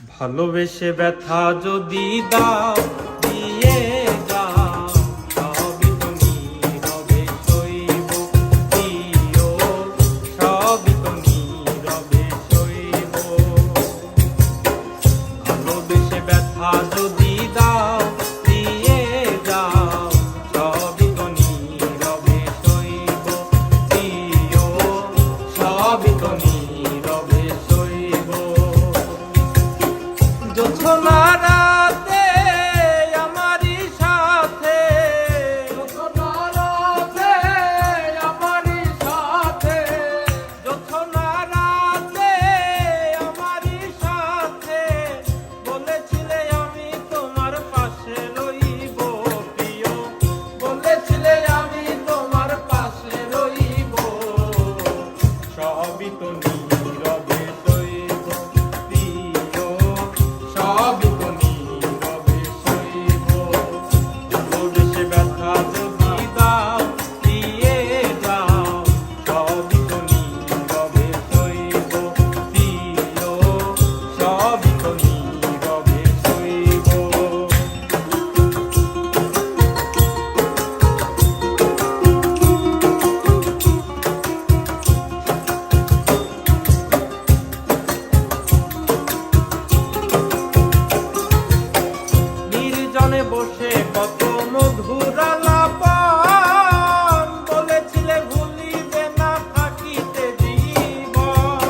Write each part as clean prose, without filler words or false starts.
ভালোবেসে ব্যথা যদি দাও দিয়ে যাও, সবই তো নীরবে সইব প্রিয়, সবই তো নীরবে সইব। ভালোবেসে ব্যথা যদি দাও দিয়ে যাও, সবই তো নীরবে সইব প্রিয়, সবই তো নীরবে সইব। জোছনা রাতে আমারই সাথে, জোছনা রাতে আমারই সাথে, জোছনা রাতে আমারই সাথে বলেছিলে আমি তোমার পাশে রইব প্রিয়, বলেছিলে আমি তোমার পাশে রইব, সবই তো নীরবে সইব প্রিয়, সবই তো নীরবে সইব। ভালোবেসে ব্যথা যদি দাও দিয়ে যাও, সবই তো নীরবে সইব প্রিয়, সবই তো নীরবে সইব। নির্জনে বসে কত মধুর আলাপন, বলেছিলে ভুলিবে না থাকিতে জীবন।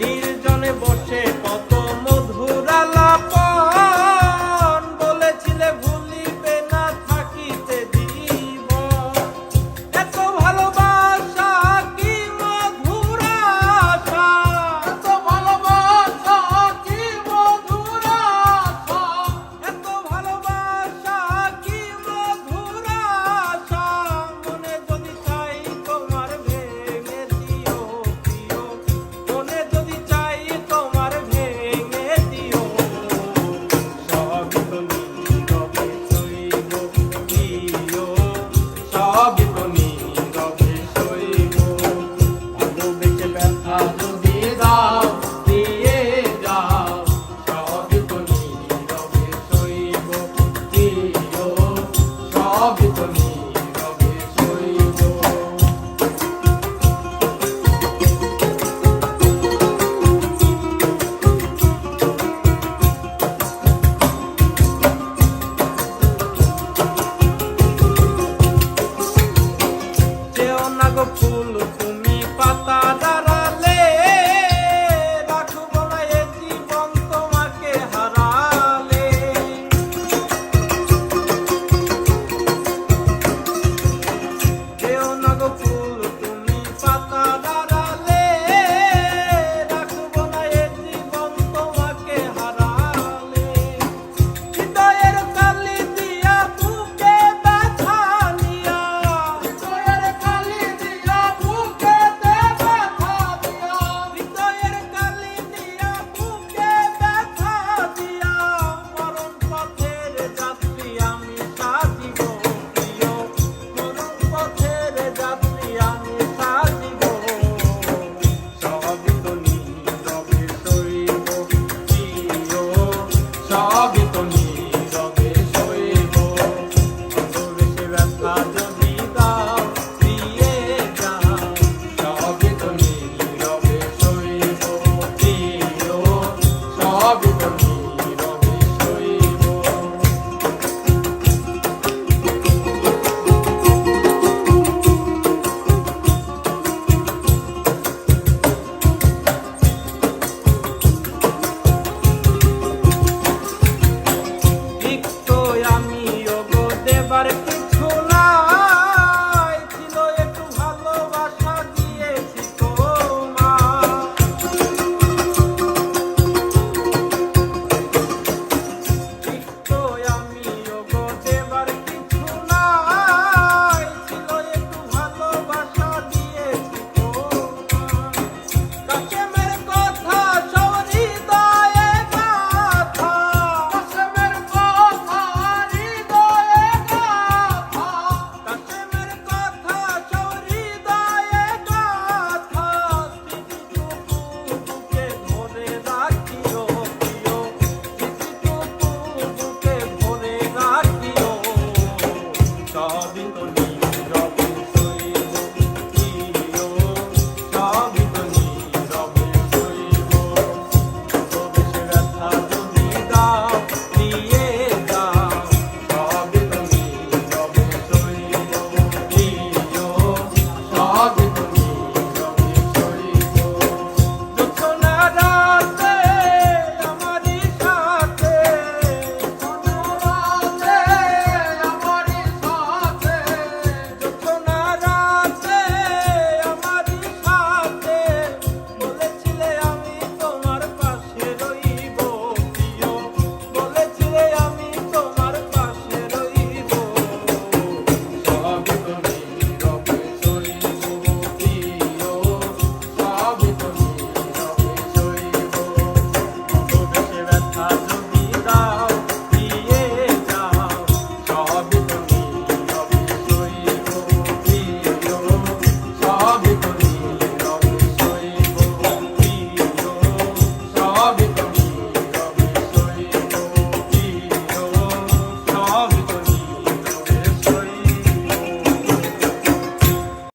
নির্জনে বসে কত মধুর আলাপন, বলেছিলে ভুলিবে না থাকিতে জীবন। এত ভালোবাসা কি মধুর আশা, এত ভালোবাসা কি মধুর আশা, এত ভালোবাসা কি মধুর আশা। মনে যদি চাই তোমার ভেঙে দিও প্রিয়, মনে যদি চাই তোমার ভেঙে দিও, সবই তো নীরবে সইব প্রিয়, সবই তো নীরবে সইব। ভালোবেসে ব্যথা যদি দাও দিয়ে যাও, সবই তো নীরবে সইব প্রিয়, সবই তো নীরবে সইব। যেও না গো ফুল